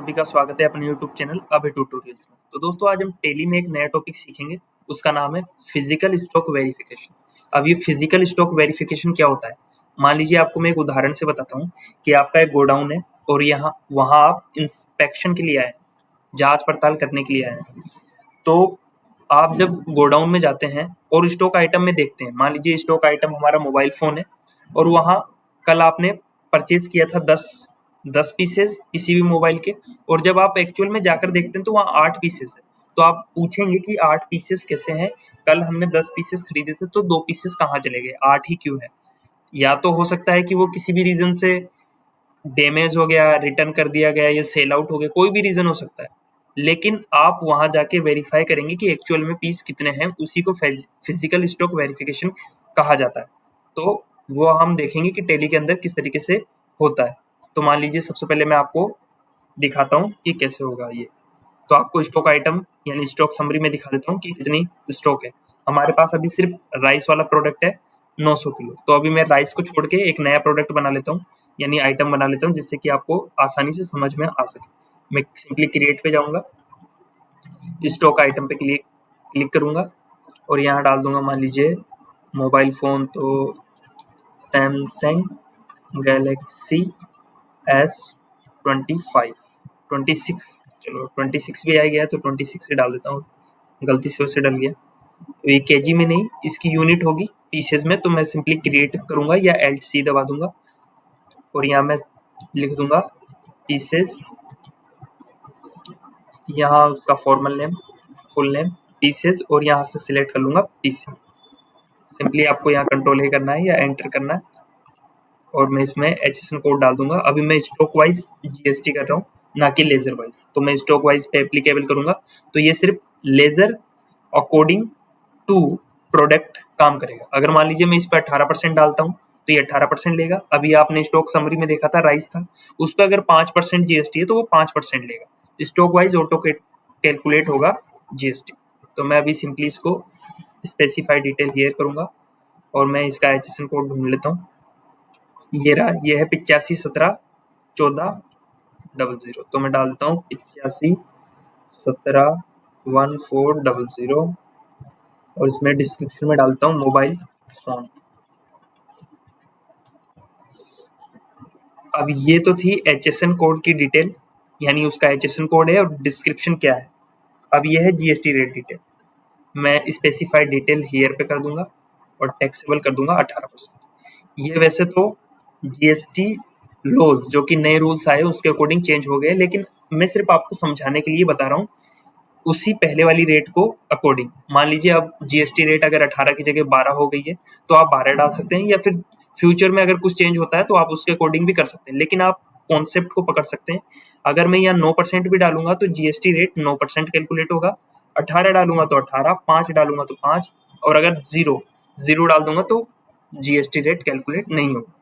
सभी का स्वागत है अपने YouTube चैनल अभय ट्यूटोरियल्स में। तो दोस्तों आज हम टेली में एक नया टॉपिक सीखेंगे, उसका नाम है फिजिकल स्टॉक वेरिफिकेशन। अब ये फिजिकल स्टॉक वेरिफिकेशन क्या होता है? मान लीजिए आपको मैं एक उदाहरण से बताता हूँ कि आपका एक गोडाउन है और वहाँ आप इंस्पेक्शन के लिए आए, जांच पड़ताल करने के लिए आए हैं। तो आप जब गोडाउन में जाते हैं और स्टॉक आइटम में देखते हैं, मान लीजिए स्टॉक आइटम हमारा मोबाइल फोन है और वहाँ कल आपने परचेज किया था 10 पीसेस किसी भी मोबाइल के, और जब आप एक्चुअल में जाकर देखते हैं तो वहाँ 8 पीसेस है। तो आप पूछेंगे कि 8 पीसेस कैसे हैं? कल हमने 10 पीसेस खरीदे थे तो 2 पीसेस कहाँ चले गए, 8 ही क्यों है? या तो हो सकता है कि वो किसी भी रीजन से डैमेज हो गया, रिटर्न कर दिया गया या सेल आउट हो गया, कोई भी रीजन हो सकता है। लेकिन आप वहां जाके वेरीफाई करेंगे कि एक्चुअल में पीस कितने हैं, उसी को फिजिकल स्टॉक वेरिफिकेशन कहा जाता है। तो वो हम देखेंगे कि टेली के अंदर किस तरीके से होता है। तो मान लीजिए सबसे पहले मैं आपको दिखाता हूँ कि कैसे होगा ये। तो आपको स्टॉक आइटम यानी स्टॉक समरी में दिखा देता हूँ कि कितनी स्टॉक है। हमारे पास अभी सिर्फ राइस वाला प्रोडक्ट है 900 किलो। तो अभी मैं राइस को छोड़ के एक नया प्रोडक्ट बना लेता हूँ, यानी आइटम बना लेता हूँ, जिससे कि आपको आसानी से समझ में आ सके। मैं सिंपली क्रिएट पे जाऊंगा, स्टॉक आइटम पे क्लिक करूंगा और यहाँ डाल दूंगा मान लीजिए मोबाइल फोन, तो सैमसंग गैलेक्सी S25 26, चलो 26 भी आ गया तो 26 से डाल देता हूँ, गलती से उससे डल गया। तो ये केजी में नहीं, इसकी यूनिट होगी पीसेज में। तो मैं सिंपली क्रिएट करूंगा या LC दबा दूंगा और यहाँ मैं लिख दूंगा पीसेस, यहाँ उसका formal name, full name pieces, और यहाँ से सिलेक्ट कर लूंगा पीसेस। सिंपली आपको यहाँ कंट्रोल ए करना है या एंटर करना है और मैं इसमें HSN कोड डाल दूंगा। अभी मैं स्टॉक वाइज GST कर रहा हूँ, ना कि लेजर वाइज। तो मैं स्टॉक वाइज पे एप्लीकेबल करूंगा, तो ये सिर्फ लेजर अकॉर्डिंग टू प्रोडक्ट काम करेगा। अगर मान लीजिए मैं इस पर 18% डालता हूँ तो ये 18% लेगा। अभी आपने स्टॉक समरी में देखा था राइस था, उस पर अगर 5% GST है तो वो 5% लेगा। स्टॉक वाइज ऑटो कैलकुलेट होगा GST। तो मैं अभी सिंपली इसको स्पेसिफाई डिटेल हियर करूंगा और मैं इसका HSN कोड ढूंढ लेता हूँ। ये रहा, ये है 85171400। तो मैं डाल देता हूँ 85171400 और इसमें डिस्क्रिप्शन में डालता हूँ मोबाइल फोन। अब ये तो थी HSN कोड की डिटेल, यानी उसका HSN कोड है और डिस्क्रिप्शन क्या है। अब ये है GST रेट डिटेल। मैं स्पेसिफाइड डिटेल हियर पे कर दूंगा और टैक्सेबल कर दूंगा 18%। ये वैसे तो GST लॉज जो कि नए रूल्स आए उसके अकॉर्डिंग चेंज हो गए, लेकिन मैं सिर्फ आपको समझाने के लिए बता रहा हूँ उसी पहले वाली रेट को अकॉर्डिंग। मान लीजिए अब GST रेट अगर 18 की जगह 12 हो गई है तो आप 12 डाल सकते हैं, या फिर फ्यूचर में अगर कुछ चेंज होता है तो आप उसके अकॉर्डिंग भी कर सकते हैं। लेकिन आप कॉन्सेप्ट को पकड़ सकते हैं। अगर मैं यहाँ 9% भी डालूंगा तो GST रेट 9% कैलकुलेट होगा, 18 डालूंगा तो 18, 5 डालूंगा तो 5, और अगर जीरो डाल दूंगा तो GST रेट कैलकुलेट नहीं होगा।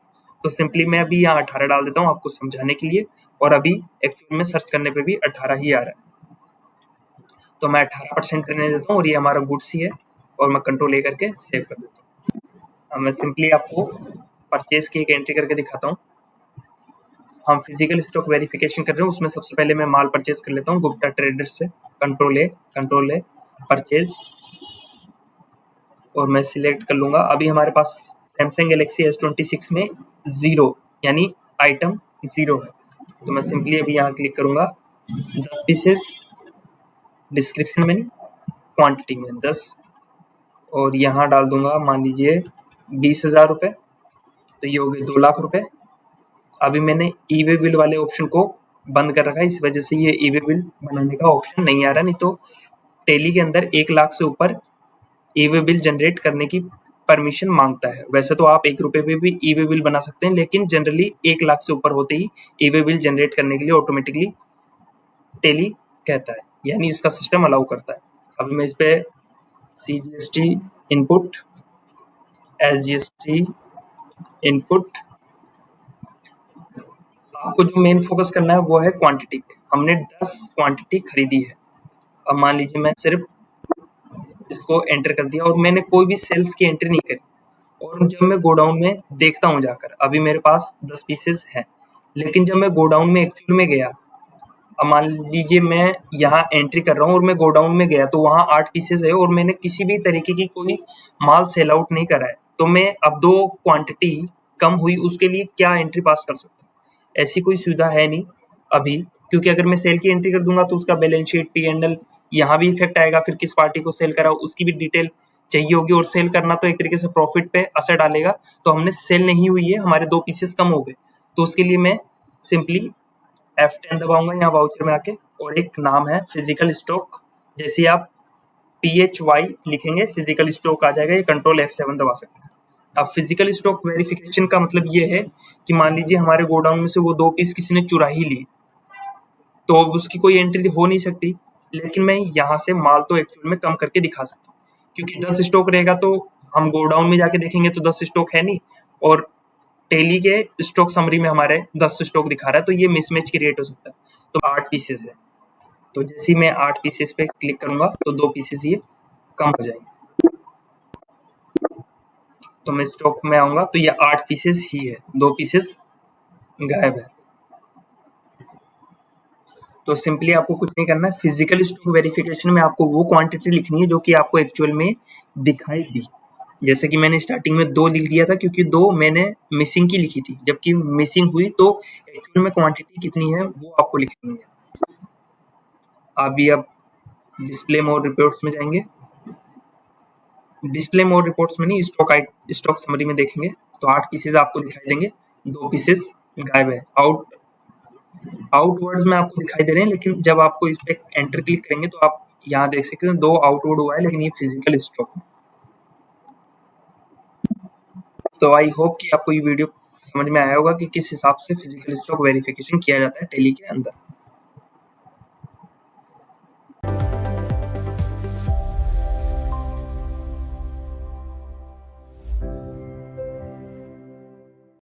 तो सिंपली मैं अभी यहाँ 18 डाल देता हूँ आपको समझाने के लिए, और अभी एक्चुअल में सर्च करने पे भी 18 ही आ रहा है। तो मैं 18% करने देता हूँ और ये हमारा गुड्स ही है, और मैं कंट्रोल ए करके सेव कर देता हूँ। अब मैं सिंपली आपको परचेज की एक एंट्री करके दिखाता हूँ। हम फिजिकल स्टॉक वेरिफिकेशन कर रहे हैं, उसमें सबसे पहले मैं माल परचेज कर लेता हूँ गुप्ता ट्रेडर्स से। कंट्रोल ए परचेज, और मैं सिलेक्ट कर लूंगा। अभी हमारे पास सैमसंग गैलेक्सी S26 में 0 यानी आइटम 0 है। तो मैं सिंपली अभी यहाँ क्लिक करूंगा 10 पीसेस, डिस्क्रिप्शन में क्वांटिटी में 10, और यहाँ डाल दूंगा मान लीजिए 20,000 रुपये, तो ये हो गए 2 लाख रुपए। अभी मैंने ई वे बिल वाले ऑप्शन को बंद कर रखा है, इस वजह से ये ई वे बिल बनाने का ऑप्शन नहीं आ रहा। नहीं तो टेली के अंदर 1 लाख से ऊपर ई वे बिल जनरेट करने की परमिशन मांगता है। वैसे तो आप 1 रुपये पे भी ई वे बिल बना सकते हैं, लेकिन जनरली 1 लाख से ऊपर होते ही ई वे बिल जनरेट करने के लिए ऑटोमेटिकली टेली कहता है, यानी इसका सिस्टम अलाउ करता है। अभी मैं इस पे CGST इनपुट, SGST इनपुट, आपको जो मेन फोकस करना है वो है क्वांटिटी पे। हमने 10 क्वांटिटी खरीदी है। अब मान लीजिए मैं सिर्फ इसको एंटर कर दिया और मैंने कोई भी सेल्स की एंट्री नहीं करी, और जब मैं गोडाउन में देखता हूँ जाकर, अभी मेरे पास 10 पीसेस हैं, लेकिन जब मैं गोडाउन में एक्चुअल में गया अब मान लीजिए मैं यहाँ एंट्री कर रहा हूँ और मैं गोडाउन में गया तो वहाँ 8 पीसेस है और मैंने किसी भी तरीके की कोई माल सेल आउट नहीं करा है, तो मैं अब 2 क्वांटिटी कम हुई उसके लिए क्या एंट्री पास कर सकता हूँ? ऐसी कोई सुविधा है नहीं अभी, क्योंकि अगर मैं सेल की एंट्री कर दूंगा तो उसका बैलेंस शीट, P&L यहाँ भी इफेक्ट आएगा, फिर किस पार्टी को सेल करा उसकी भी डिटेल चाहिए होगी, और सेल करना तो एक तरीके से प्रॉफिट पे असर डालेगा। तो हमने सेल नहीं हुई है, हमारे 2 पीसेस कम हो गए, तो उसके लिए मैं सिंपली F10 दबाऊंगा यहाँ वाउचर में आके, और एक नाम है फिजिकल स्टॉक, जैसे आप PHY लिखेंगे फिजिकल स्टॉक आ जाएगा, ये कंट्रोल F7 दबा सकते हैं। अब फिजिकल स्टॉक वेरिफिकेशन का मतलब ये है कि मान लीजिए हमारे गोडाउन में से वो 2 पीस किसी ने चुरा ही ली, तो अब उसकी कोई एंट्री हो नहीं सकती, लेकिन मैं यहाँ से माल तो एक्चुअल में कम करके दिखा सकता हूँ, क्योंकि 10 स्टॉक रहेगा तो हम गोडाउन में जाके देखेंगे तो 10 स्टॉक है नहीं, और टेली के स्टॉक समरी में हमारे 10 स्टॉक दिखा रहा है, तो ये मिसमैच क्रिएट हो सकता है। तो 8 पीसेस है, तो जैसे ही मैं 8 पीसेस पे क्लिक करूंगा तो 2 पीसेस ये कम हो जाएंगे। तो मैं स्टॉक में आऊंगा तो ये 8 पीसेस ही है, 2 पीसेस गायब है। तो सिंपली आपको कुछ नहीं करना है, फिजिकल स्टॉक वेरिफिकेशन में आपको वो क्वांटिटी लिखनी है जो कि आपको एक्चुअल में दिखाई दी। जैसे कि मैंने स्टार्टिंग में 2 लिख दिया था, क्योंकि 2 मैंने मिसिंग की लिखी थी, जबकि मिसिंग हुई तो एक्चुअल में क्वांटिटी कितनी है वो आपको लिखनी है। अभी अब डिस्प्ले मोर रिपोर्ट्स में जाएंगे, डिस्प्ले मोर रिपोर्ट्स में नहीं, स्टॉक समरी में देखेंगे तो 8 पीसेस आपको दिखाई देंगे, 2 पीसेस गायब है। आउटवर्ड्स में आपको दिखाई दे रहे हैं, लेकिन जब आपको इस पे एंटर क्लिक करेंगे तो आप यहाँ देख सकते हैं 2 आउटवर्ड हुआ है, लेकिन ये फिजिकल स्टॉक है। तो आई होप कि आपको ये वीडियो समझ में आया होगा कि किस हिसाब से फिजिकल स्टॉक वेरिफिकेशन किया जाता है टेली के अंदर।